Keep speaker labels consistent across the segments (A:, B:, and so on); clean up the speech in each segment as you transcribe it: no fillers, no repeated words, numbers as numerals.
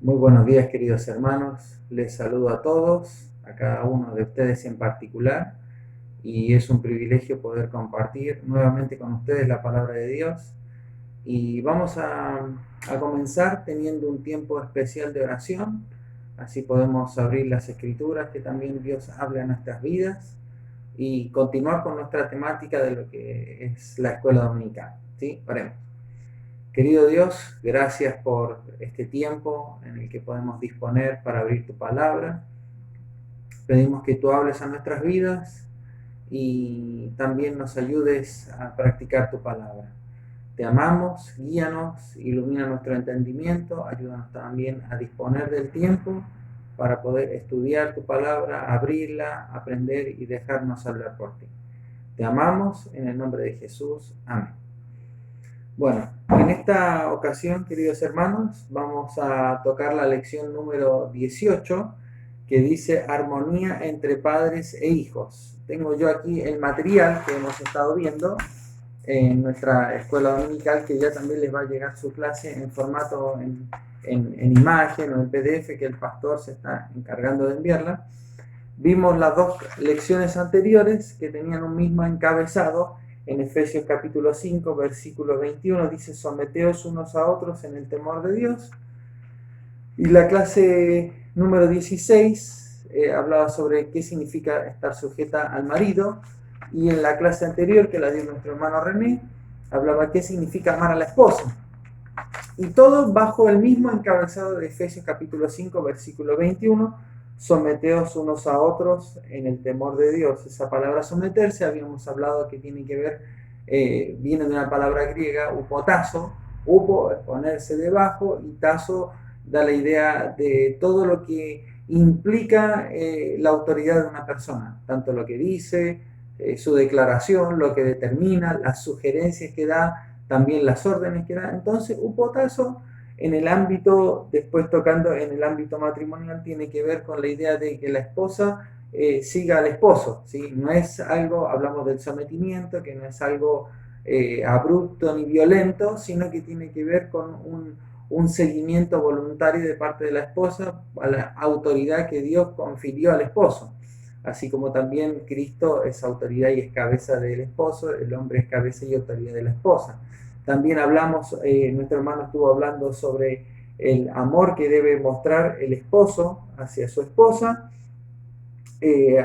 A: Muy buenos días, queridos hermanos. Les saludo a todos, a cada uno de ustedes en particular, y es un privilegio poder compartir nuevamente con ustedes la palabra de Dios. Y vamos a comenzar teniendo un tiempo especial de oración, así podemos abrir las escrituras, que también Dios habla en nuestras vidas, y continuar con nuestra temática de lo que es la escuela dominical. ¿Sí? Oremos. Querido Dios, gracias por este tiempo en el que podemos disponer para abrir tu palabra. Pedimos que tú hables a nuestras vidas y también nos ayudes a practicar tu palabra. Te amamos, guíanos, ilumina nuestro entendimiento, ayúdanos también a disponer del tiempo para poder estudiar tu palabra, abrirla, aprender y dejarnos hablar por ti. Te amamos en el nombre de Jesús. Amén. Bueno, en esta ocasión, queridos hermanos, vamos a tocar la lección número 18, que dice armonía entre padres e hijos. Tengo yo aquí el material que hemos estado viendo en nuestra escuela dominical, que ya también les va a llegar su clase en formato en imagen o en PDF, que el pastor se está encargando de enviarla. Vimos las dos lecciones anteriores que tenían un mismo encabezado. En Efesios capítulo 5, versículo 21 dice: someteos unos a otros en el temor de Dios. Y la clase número 16 hablaba sobre qué significa estar sujeta al marido. Y en la clase anterior, que la dio nuestro hermano René, hablaba qué significa amar a la esposa. Y todo bajo el mismo encabezado de Efesios capítulo 5, versículo 21, someteos unos a otros en el temor de Dios. Esa palabra someterse, habíamos hablado que tiene que ver, viene de una palabra griega, upotazo. Upo es ponerse debajo y tazo da la idea de todo lo que implica la autoridad de una persona, tanto lo que dice, su declaración, lo que determina, las sugerencias que da, también las órdenes que da. Entonces, upotazo en el ámbito, después tocando en el ámbito matrimonial, tiene que ver con la idea de que la esposa siga al esposo, ¿sí? No es algo, hablamos del sometimiento, que no es algo abrupto ni violento, sino que tiene que ver con un seguimiento voluntario de parte de la esposa a la autoridad que Dios confirió al esposo. Así como también Cristo es autoridad y es cabeza del esposo, el hombre es cabeza y autoridad de la esposa. También hablamos, nuestro hermano estuvo hablando sobre el amor que debe mostrar el esposo hacia su esposa.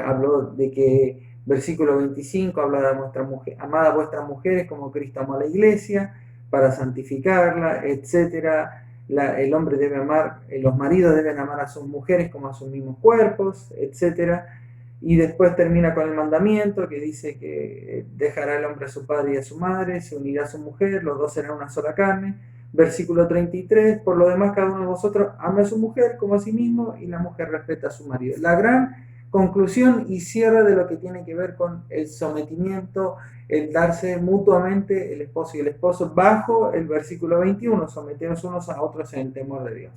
A: Habló de que versículo 25 habla de vuestra mujer, amad a vuestras mujeres como Cristo amó a la iglesia para santificarla, etcétera. El hombre debe amar, los maridos deben amar a sus mujeres como a sus mismos cuerpos, etcétera. Y después termina con el mandamiento que dice que dejará el hombre a su padre y a su madre, se unirá a su mujer, los dos serán una sola carne. Versículo 33, por lo demás cada uno de vosotros ame a su mujer como a sí mismo y la mujer respeta a su marido. La gran conclusión y cierre de lo que tiene que ver con el sometimiento, el darse mutuamente el esposo y el esposo, bajo el versículo 21, someteros unos a otros en el temor de Dios.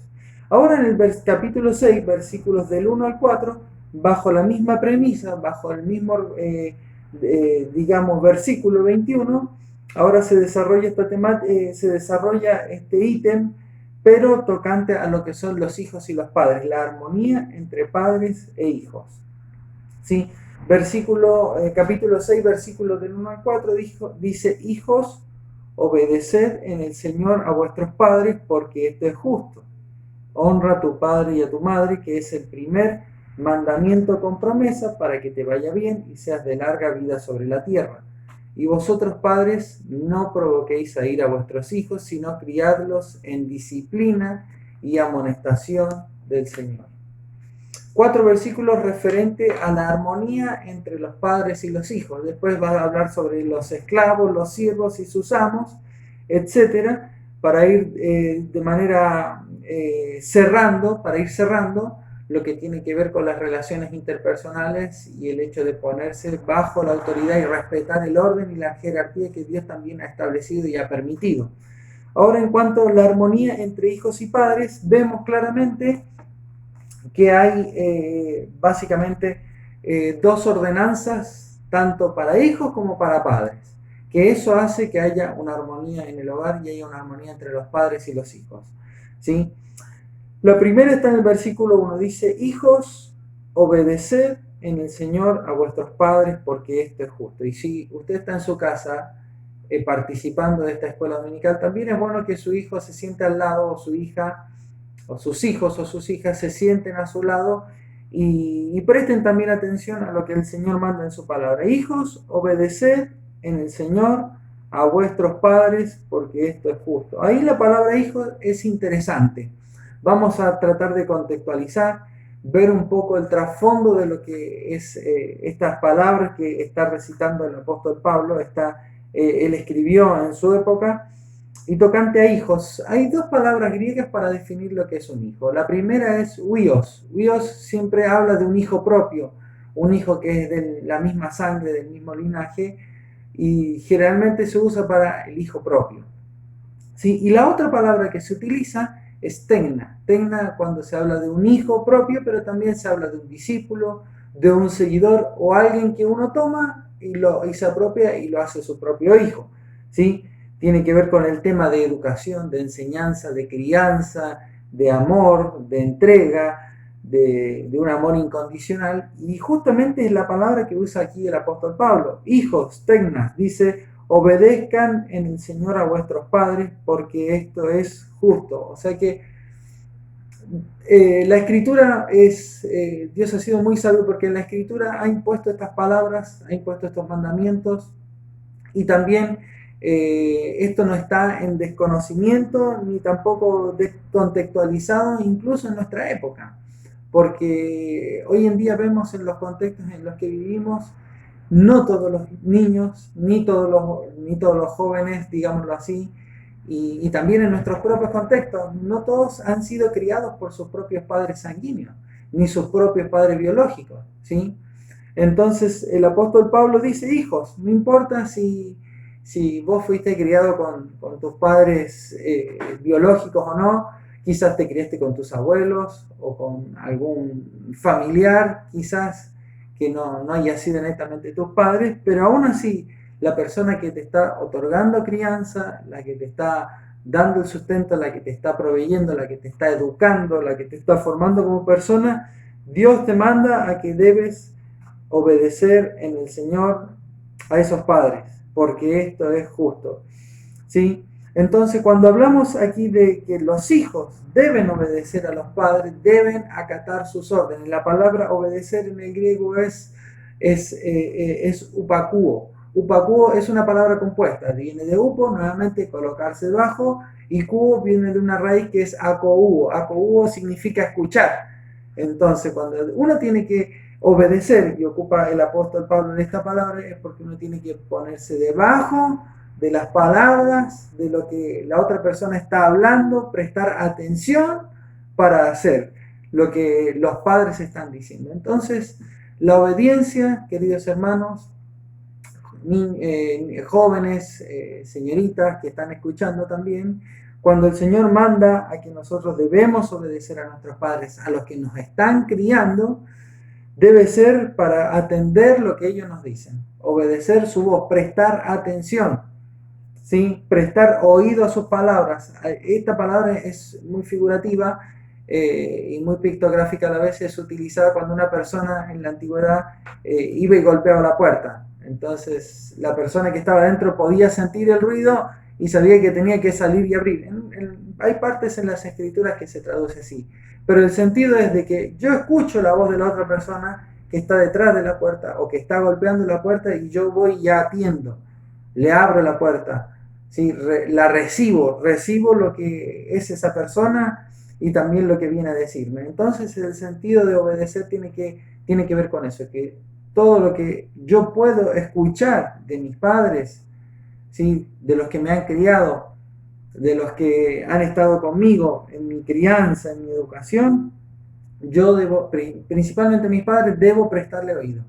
A: Ahora en el capítulo 6, versículos del 1 al 4, bajo la misma premisa, bajo el mismo, digamos, versículo 21, ahora se desarrolla se desarrolla este ítem, pero tocante a lo que son los hijos y los padres, la armonía entre padres e hijos. ¿Sí? Capítulo 6, versículos del 1 al 4, dice: hijos, obedeced en el Señor a vuestros padres, porque esto es justo. Honra a tu padre y a tu madre, que es el primer mandamiento con promesa para que te vaya bien y seas de larga vida sobre la tierra. Y vosotros, padres, no provoquéis a ir a vuestros hijos, sino criadlos en disciplina y amonestación del Señor. 4 versículos referentes a la armonía entre los padres y los hijos. Después va a hablar sobre los esclavos, los siervos y sus amos, etcétera, para ir de manera cerrando lo que tiene que ver con las relaciones interpersonales y el hecho de ponerse bajo la autoridad y respetar el orden y la jerarquía que Dios también ha establecido y ha permitido. Ahora, en cuanto a la armonía entre hijos y padres, vemos claramente que hay básicamente dos ordenanzas, tanto para hijos como para padres, que eso hace que haya una armonía en el hogar y haya una armonía entre los padres y los hijos, ¿sí? La primera está en el versículo 1, dice: hijos, obedeced en el Señor a vuestros padres, porque esto es justo. Y si usted está en su casa participando de esta escuela dominical, también es bueno que su hijo se siente al lado, o su hija, o sus hijos o sus hijas se sienten a su lado y presten también atención a lo que el Señor manda en su palabra. Hijos, obedeced en el Señor a vuestros padres, porque esto es justo. Ahí la palabra hijo es interesante. Vamos a tratar de contextualizar, ver un poco el trasfondo de lo que es estas palabras que está recitando el apóstol Pablo. Él escribió en su época. Y tocante a hijos, hay dos palabras griegas para definir lo que es un hijo. La primera es huios. Huios siempre habla de un hijo propio, un hijo que es de la misma sangre, del mismo linaje, y generalmente se usa para el hijo propio. ¿Sí? Y la otra palabra que se utiliza es tegna. Tegna cuando se habla de un hijo propio, pero también se habla de un discípulo, de un seguidor o alguien que uno toma y se apropia y lo hace su propio hijo. ¿Sí? Tiene que ver con el tema de educación, de enseñanza, de crianza, de amor, de entrega, de un amor incondicional. Y justamente es la palabra que usa aquí el apóstol Pablo. Hijos, tegnas, dice: obedezcan en el Señor a vuestros padres, porque esto es justo. O sea que la escritura Dios ha sido muy sabio, porque en la escritura ha impuesto estas palabras, ha impuesto estos mandamientos, y también esto no está en desconocimiento ni tampoco descontextualizado, incluso en nuestra época, porque hoy en día vemos en los contextos en los que vivimos, no todos los niños, ni todos los jóvenes, digámoslo así, y también en nuestros propios contextos, no todos han sido criados por sus propios padres sanguíneos, ni sus propios padres biológicos, ¿sí? Entonces el apóstol Pablo dice: hijos, no importa si vos fuiste criado con tus padres biológicos o no, quizás te criaste con tus abuelos o con algún familiar, quizás que no haya sido netamente tus padres, pero aún así la persona que te está otorgando crianza, la que te está dando el sustento, la que te está proveyendo, la que te está educando, la que te está formando como persona, Dios te manda a que debes obedecer en el Señor a esos padres, porque esto es justo. ¿Sí? Entonces, cuando hablamos aquí de que los hijos deben obedecer a los padres, deben acatar sus órdenes. La palabra obedecer en el griego es upakuo. Upakuo es una palabra compuesta, viene de upo, nuevamente colocarse debajo, y kuo viene de una raíz que es akouo. Akouo significa escuchar. Entonces, cuando uno tiene que obedecer, y ocupa el apóstol Pablo en esta palabra, es porque uno tiene que ponerse debajo de las palabras, de lo que la otra persona está hablando, prestar atención para hacer lo que los padres están diciendo. Entonces, la obediencia, queridos hermanos, jóvenes, señoritas que están escuchando también, cuando el Señor manda a que nosotros debemos obedecer a nuestros padres, a los que nos están criando, debe ser para atender lo que ellos nos dicen, obedecer su voz, prestar atención, ¿sí? Prestar oído a sus palabras. Esta palabra es muy figurativa y muy pictográfica a la vez. Es utilizada cuando una persona en la antigüedad iba y golpeaba la puerta. Entonces la persona que estaba dentro podía sentir el ruido y sabía que tenía que salir y abrir. Hay partes en las escrituras que se traduce así, pero el sentido es de que yo escucho la voz de la otra persona que está detrás de la puerta o que está golpeando la puerta, y yo voy y atiendo, le abro la puerta, ¿sí? La recibo lo que es esa persona y también lo que viene a decirme. Entonces el sentido de obedecer tiene que ver con eso, que todo lo que yo puedo escuchar de mis padres, ¿sí? De los que me han criado, de los que han estado conmigo en mi crianza, en mi educación, yo debo, principalmente mis padres, debo prestarle oído.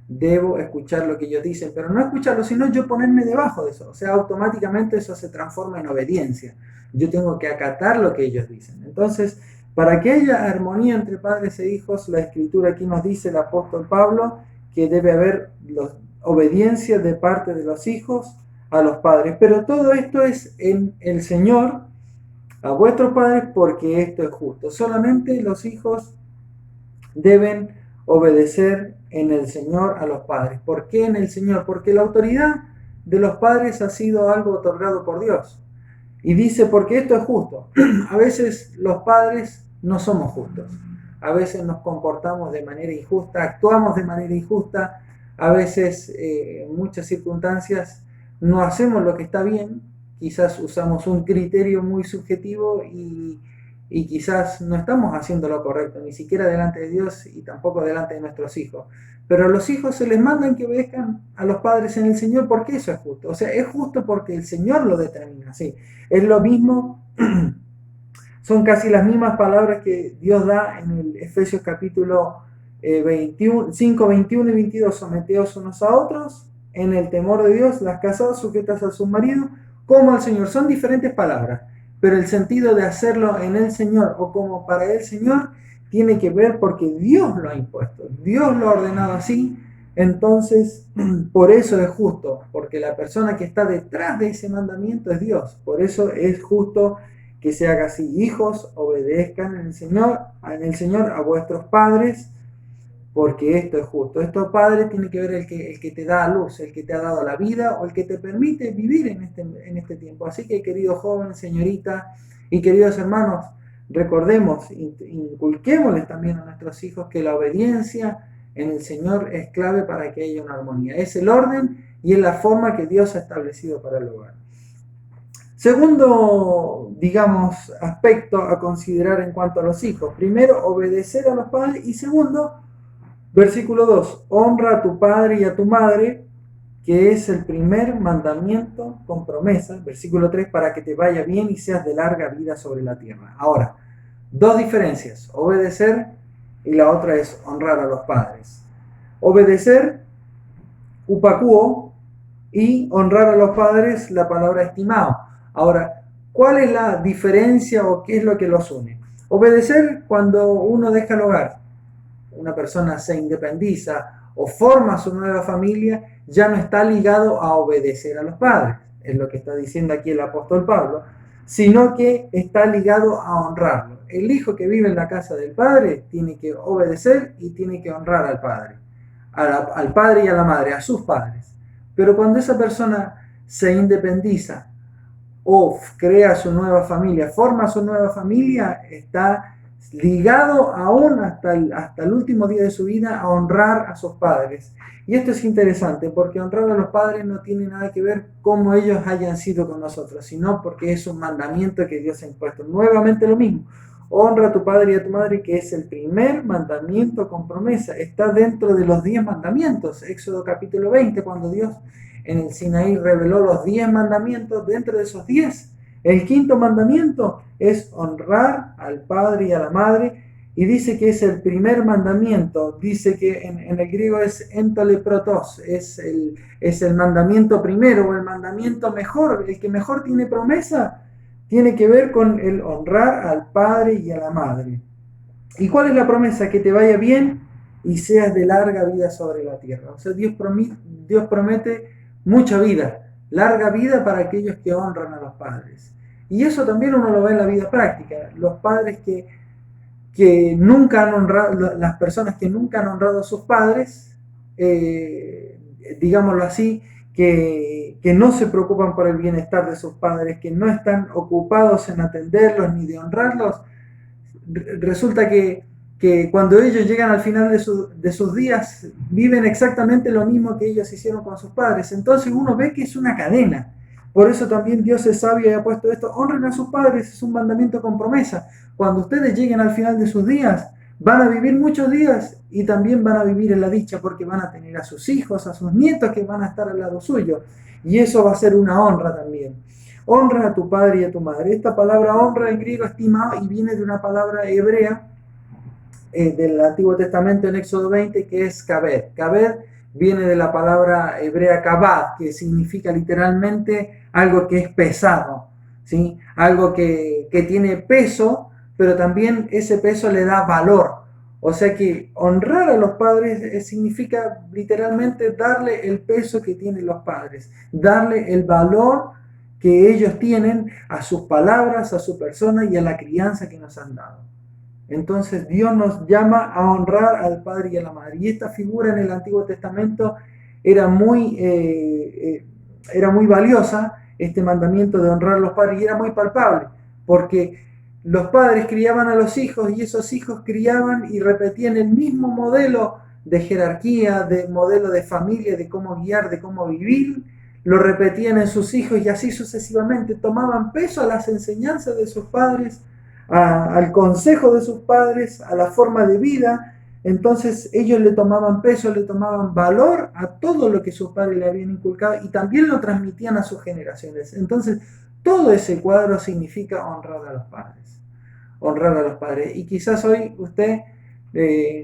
A: Debo escuchar lo que ellos dicen, pero no escucharlo, sino yo ponerme debajo de eso. O sea, automáticamente eso se transforma en obediencia. Yo tengo que acatar lo que ellos dicen. Entonces, para que haya armonía entre padres e hijos, la escritura aquí nos dice el apóstol Pablo que debe haber obediencia de parte de los hijos a los padres. Pero todo esto es en el Señor, a vuestros padres porque esto es justo. Solamente los hijos deben obedecer en el Señor a los padres. ¿Por qué en el Señor? Porque la autoridad de los padres ha sido algo otorgado por Dios. Y dice, porque esto es justo. A veces los padres no somos justos. A veces nos comportamos de manera injusta, actuamos de manera injusta. A veces, en muchas circunstancias, no hacemos lo que está bien. Quizás usamos un criterio muy subjetivo y quizás no estamos haciendo lo correcto, ni siquiera delante de Dios y tampoco delante de nuestros hijos. Pero a los hijos se les mandan que obedezcan a los padres en el Señor porque eso es justo. O sea, es justo porque el Señor lo determina, sí. Es lo mismo, son casi las mismas palabras que Dios da en el Efesios capítulo 5, 21 y 22. Someteos unos a otros en el temor de Dios, las casadas sujetas a su marido como al Señor. Son diferentes palabras, pero el sentido de hacerlo en el Señor o como para el Señor tiene que ver porque Dios lo ha impuesto, Dios lo ha ordenado así. Entonces, por eso es justo, porque la persona que está detrás de ese mandamiento es Dios. Por eso es justo que se haga así. Hijos, obedezcan en el Señor a vuestros padres, porque esto es justo. Esto, padre, tiene que ver el que te da a luz, el que te ha dado la vida o el que te permite vivir en este tiempo. Así que, querido joven, señorita y queridos hermanos, recordemos, inculquémosles también a nuestros hijos que la obediencia en el Señor es clave para que haya una armonía. Es el orden y es la forma que Dios ha establecido para el hogar. Segundo, digamos, aspecto a considerar en cuanto a los hijos. Primero, obedecer a los padres. Y segundo, versículo 2, honra a tu padre y a tu madre, que es el primer mandamiento con promesa. Versículo 3, para que te vaya bien y seas de larga vida sobre la tierra. Ahora, dos diferencias, obedecer y la otra es honrar a los padres. Obedecer, upacuo, y honrar a los padres, la palabra estimado. Ahora, ¿cuál es la diferencia o qué es lo que los une? Obedecer cuando uno deja el hogar, una persona se independiza o forma su nueva familia, ya no está ligado a obedecer a los padres, es lo que está diciendo aquí el apóstol Pablo, sino que está ligado a honrarlo. El hijo que vive en la casa del padre tiene que obedecer y tiene que honrar al padre, al padre y a la madre, a sus padres. Pero cuando esa persona se independiza o crea su nueva familia, forma su nueva familia, está ligado aún hasta el último día de su vida a honrar a sus padres. Y esto es interesante porque honrar a los padres no tiene nada que ver cómo ellos hayan sido con nosotros, sino porque es un mandamiento que Dios ha impuesto. Nuevamente lo mismo, honra a tu padre y a tu madre, que es el primer mandamiento con promesa. Está dentro de los 10 mandamientos, Éxodo capítulo 20, cuando Dios en el Sinaí reveló los 10 mandamientos. Dentro de esos 10, el quinto mandamiento es honrar al padre y a la madre, y dice que es el primer mandamiento. Dice que en el griego es entoleprotos, es el mandamiento primero o el mandamiento mejor, el que mejor tiene promesa, tiene que ver con el honrar al padre y a la madre. ¿Y cuál es la promesa? Que te vaya bien y seas de larga vida sobre la tierra. O sea, Dios promete mucha vida, larga vida para aquellos que honran a los padres. Y eso también uno lo ve en la vida práctica. Los padres que nunca han honrado, las personas que nunca han honrado a sus padres, digámoslo así, que no se preocupan por el bienestar de sus padres, que no están ocupados en atenderlos ni de honrarlos, resulta que cuando ellos llegan al final de sus días, viven exactamente lo mismo que ellos hicieron con sus padres. Entonces uno ve que es una cadena. Por eso también Dios es sabio y ha puesto esto: honren a sus padres, es un mandamiento con promesa. Cuando ustedes lleguen al final de sus días, van a vivir muchos días y también van a vivir en la dicha, porque van a tener a sus hijos, a sus nietos que van a estar al lado suyo. Y eso va a ser una honra también. Honra a tu padre y a tu madre. Esta palabra honra en griego estimado y viene de una palabra hebrea del Antiguo Testamento en Éxodo 20, que es kabed. Kabed viene de la palabra hebrea kabad, que significa literalmente algo que es pesado, ¿sí? Algo que tiene peso, pero también ese peso le da valor. O sea que honrar a los padres significa literalmente darle el peso que tienen los padres, darle el valor que ellos tienen a sus palabras, a su persona y a la crianza que nos han dado. Entonces Dios nos llama a honrar al padre y a la madre. Y esta figura en el Antiguo Testamento era muy valiosa, este mandamiento de honrar a los padres, y era muy palpable, porque los padres criaban a los hijos y esos hijos criaban y repetían el mismo modelo de jerarquía, de modelo de familia, de cómo guiar, de cómo vivir, lo repetían en sus hijos y así sucesivamente tomaban peso a las enseñanzas de sus padres, al consejo de sus padres, a la forma de vida. Entonces ellos le tomaban peso, le tomaban valor a todo lo que sus padres le habían inculcado y también lo transmitían a sus generaciones. Entonces todo ese cuadro significa honrar a los padres, honrar a los padres. Y quizás hoy usted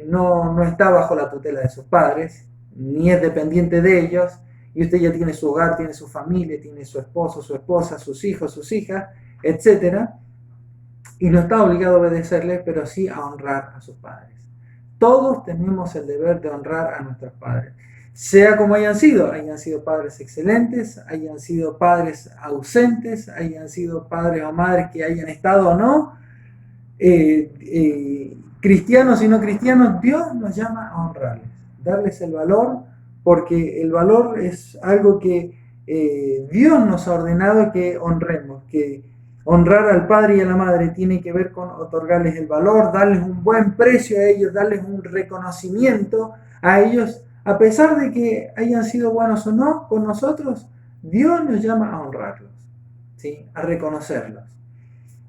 A: no está bajo la tutela de sus padres, ni es dependiente de ellos, y usted ya tiene su hogar, tiene su familia, tiene su esposo, su esposa, sus hijos, sus hijas, etc. Y no está obligado a obedecerles, pero sí a honrar a sus padres. Todos tenemos el deber de honrar a nuestros padres, sea como hayan sido padres excelentes, hayan sido padres ausentes, hayan sido padres o madres que hayan estado o no, cristianos y no cristianos. Dios nos llama a honrarles, darles el valor, porque el valor es algo que Dios nos ha ordenado que honremos, que honrar al padre y a la madre tiene que ver con otorgarles el valor, darles un buen precio a ellos, darles un reconocimiento a ellos, a pesar de que hayan sido buenos o no con nosotros. Dios nos llama a honrarlos, ¿sí? A reconocerlos.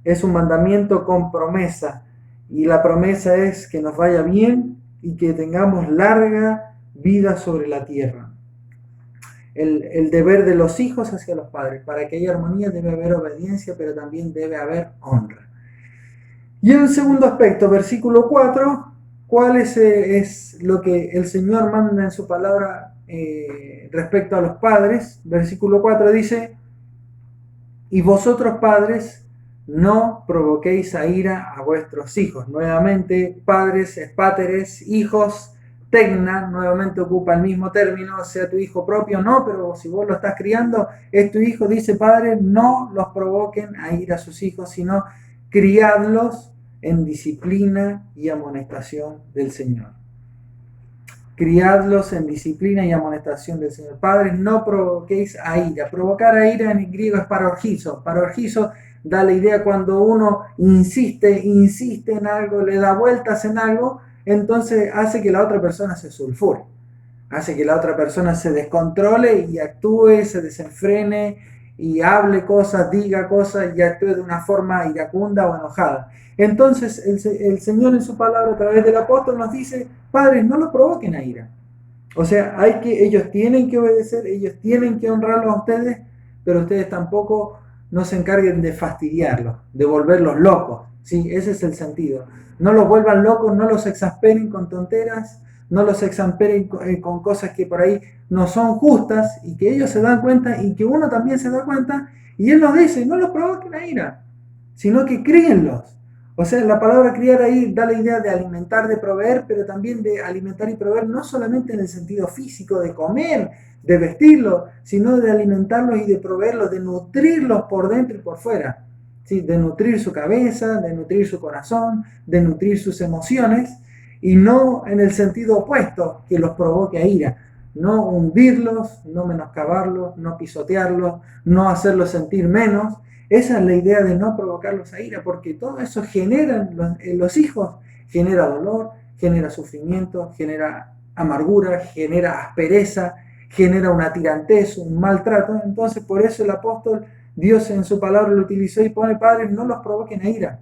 A: Es un mandamiento con promesa, y la promesa es que nos vaya bien y que tengamos larga vida sobre la tierra. El deber de los hijos hacia los padres. Para que haya armonía debe haber obediencia, pero también debe haber honra. Y en el segundo aspecto, versículo 4, ¿cuál es lo que el Señor manda en su palabra respecto a los padres? Versículo 4 dice: y vosotros padres, no provoquéis a ira a vuestros hijos. Nuevamente, padres, espáteres, hijos, tecna, nuevamente ocupa el mismo término, sea tu hijo propio o no, pero si vos lo estás criando, es tu hijo. Dice, padres, no los provoquen a ir a sus hijos, sino criadlos en disciplina y amonestación del Señor. Criadlos en disciplina y amonestación del Señor. Padres, no provoquéis a ira. Provocar a ira en griego es parorgizo. Parorgizo da la idea cuando uno insiste en algo, le da vueltas en algo, entonces hace que la otra persona se sulfure, hace que la otra persona se descontrole y actúe, se desenfrene y hable cosas, diga cosas y actúe de una forma iracunda o enojada. Entonces el Señor en su palabra a través del apóstol nos dice, padres, no lo provoquen a ira. O sea, ellos tienen que obedecer, ellos tienen que honrarlos a ustedes, pero ustedes tampoco no se encarguen de fastidiarlos, de volverlos locos. Sí, ese es el sentido. No los vuelvan locos, no los exasperen con tonteras, no los exasperen con cosas que por ahí no son justas y que ellos se dan cuenta y que uno también se da cuenta. Y Él nos dice, no los provoquen a ira, sino que críenlos. O sea, la palabra criar ahí da la idea de alimentar, de proveer, pero también de alimentar y proveer no solamente en el sentido físico de comer, de vestirlos, sino de alimentarlos y de proveerlos, de nutrirlos por dentro y por fuera. ¿Sí? De nutrir su cabeza, de nutrir su corazón, de nutrir sus emociones, y no en el sentido opuesto, que los provoque a ira. No hundirlos, no menoscabarlos, no pisotearlos, no hacerlos sentir menos. Esa es la idea de no provocarlos a ira, porque todo eso genera en los hijos, genera dolor, genera sufrimiento, genera amargura, genera aspereza, genera una tirantez, un maltrato. Entonces por eso el apóstol, Dios en su palabra lo utilizó y pone, padres, no los provoquen a ira,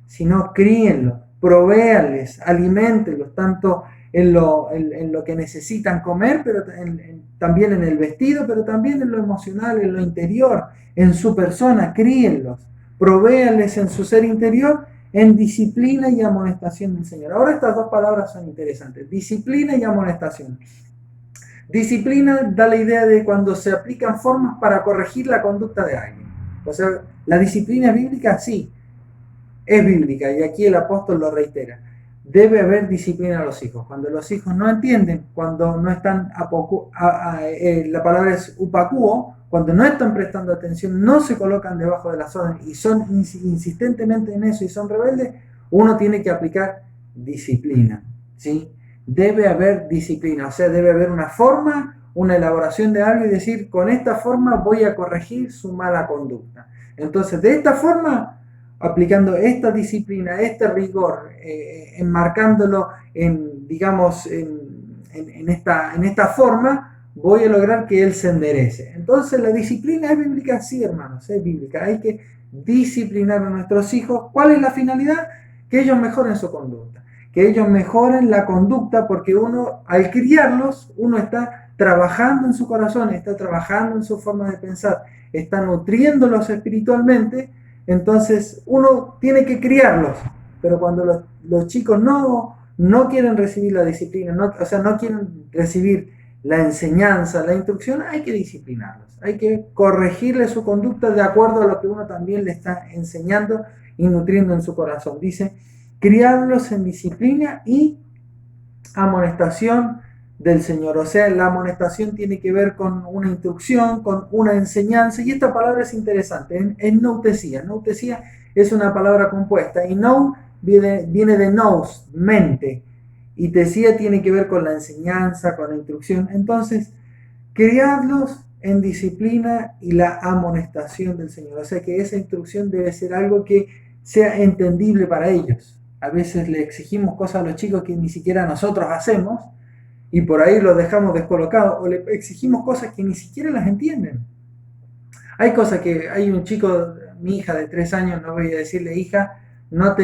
A: sino críenlos, provéanles, aliméntenlos, tanto en lo que necesitan comer, pero también en el vestido, pero también en lo emocional, en lo interior, en su persona. Críenlos, provéanles en su ser interior, en disciplina y amonestación del Señor. Ahora estas dos palabras son interesantes, disciplina y amonestación. Disciplina da la idea de cuando se aplican formas para corregir la conducta de alguien. O sea, ¿la disciplina es bíblica? Sí, es bíblica, y aquí el apóstol lo reitera. debe haber disciplina a los hijos. Cuando los hijos no entienden, cuando no están, la palabra es upacuo, cuando no están prestando atención, no se colocan debajo de las órdenes y son insistentemente en eso y son rebeldes, uno tiene que aplicar disciplina, ¿sí? Debe haber disciplina, o sea, debe haber una forma, una elaboración de algo y decir, con esta forma voy a corregir su mala conducta. Entonces, de esta forma, aplicando esta disciplina, este rigor, enmarcándolo en, digamos, en esta forma, voy a lograr que él se enderece. Entonces, la disciplina es bíblica, sí, hermanos, es bíblica. Hay que disciplinar a nuestros hijos. ¿Cuál es la finalidad? Que ellos mejoren su conducta, que ellos mejoren la conducta, porque uno, al criarlos, uno está trabajando en su corazón, está trabajando en su forma de pensar, está nutriéndolos espiritualmente. Entonces uno tiene que criarlos, pero cuando los chicos no quieren recibir la disciplina, o sea, no quieren recibir la enseñanza, la instrucción, hay que disciplinarlos, hay que corregirle su conducta de acuerdo a lo que uno también le está enseñando y nutriendo en su corazón. Dice, criarlos en disciplina y amonestación del Señor. O sea, la amonestación tiene que ver con una instrucción, con una enseñanza, y esta palabra es interesante, en noutesía. Noutesía es una palabra compuesta, y nou viene de nous, mente, y tesía tiene que ver con la enseñanza, con la instrucción. Entonces, criarlos en disciplina y la amonestación del Señor. O sea, que esa instrucción debe ser algo que sea entendible para ellos. A veces le exigimos cosas a los chicos que ni siquiera nosotros hacemos, y por ahí los dejamos descolocados, o le exigimos cosas que ni siquiera las entienden. Hay cosas que, hay un chico, mi hija de 3 años, no voy a decirle, hija, no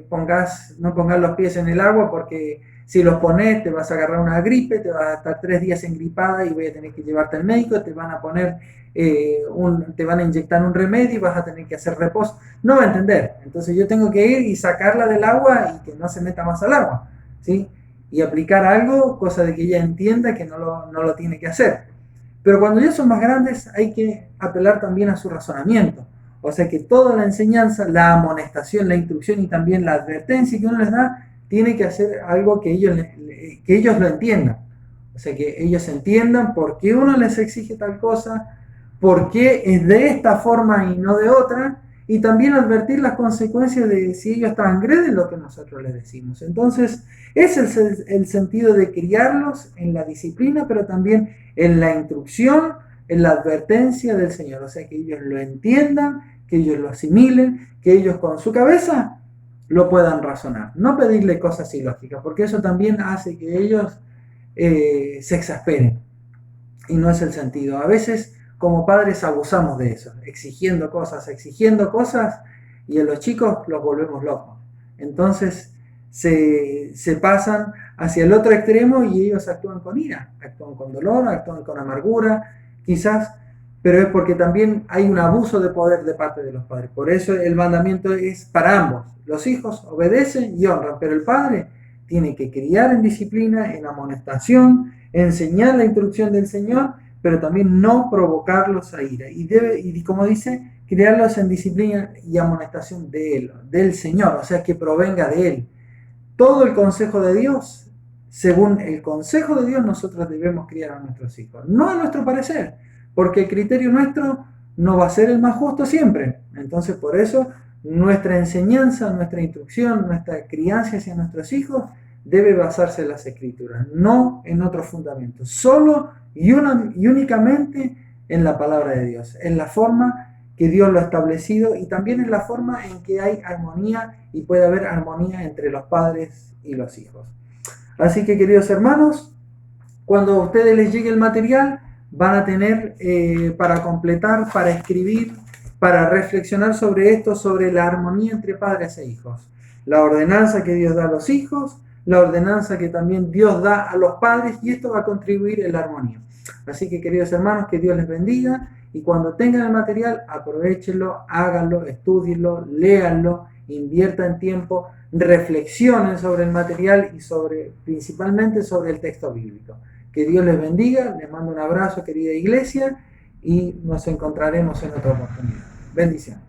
A: pongas los pies en el agua, porque si los pones te vas a agarrar una gripe, te vas a estar 3 días engripada y voy a tener que llevarte al médico, te van a poner te van a inyectar un remedio y vas a tener que hacer reposo. No va a entender. Entonces yo tengo que ir y sacarla del agua y que no se meta más al agua, ¿sí? Y aplicar algo, cosa de que ella entienda que no lo tiene que hacer. Pero cuando ya son más grandes hay que apelar también a su razonamiento. O sea que toda la enseñanza, la amonestación, la instrucción y también la advertencia que uno les da, tiene que hacer algo que ellos lo entiendan. O sea que ellos entiendan por qué uno les exige tal cosa, por qué es de esta forma y no de otra, y también advertir las consecuencias de si ellos transgreden lo que nosotros les decimos. Entonces, ese es el sentido de criarlos en la disciplina, pero también en la instrucción, en la advertencia del Señor. O sea, que ellos lo entiendan, que ellos lo asimilen, que ellos con su cabeza lo puedan razonar. No pedirle cosas ilógicas, porque eso también hace que ellos se exasperen. Y no es el sentido. A veces, como padres, abusamos de eso, exigiendo cosas, y a los chicos los volvemos locos. Entonces se pasan hacia el otro extremo y ellos actúan con ira, actúan con dolor, actúan con amargura, quizás, pero es porque también hay un abuso de poder de parte de los padres. Por eso el mandamiento es para ambos. Los hijos obedecen y honran, pero el padre tiene que criar en disciplina, en amonestación, enseñar la instrucción del Señor, pero también no provocarlos a ira. Y como dice, criarlos en disciplina y amonestación de Él, del Señor, o sea, que provenga de Él. Todo el consejo de Dios, según el consejo de Dios, nosotros debemos criar a nuestros hijos. No a nuestro parecer, porque el criterio nuestro no va a ser el más justo siempre. Entonces, por eso, nuestra enseñanza, nuestra instrucción, nuestra crianza hacia nuestros hijos debe basarse en las Escrituras, no en otros fundamentos, solo y únicamente en la palabra de Dios, en la forma que Dios lo ha establecido y también en la forma en que hay armonía y puede haber armonía entre los padres y los hijos. Así que, queridos hermanos, cuando a ustedes les llegue el material, van a tener para completar, para escribir, para reflexionar sobre esto, sobre la armonía entre padres e hijos, la ordenanza que Dios da a los hijos, la ordenanza que también Dios da a los padres, y esto va a contribuir en la armonía. Así que, queridos hermanos, que Dios les bendiga, y cuando tengan el material, aprovechenlo, háganlo, estudienlo, léanlo, inviertan tiempo, reflexionen sobre el material y principalmente sobre el texto bíblico. Que Dios les bendiga, les mando un abrazo, querida iglesia, y nos encontraremos en otra oportunidad. Bendiciones.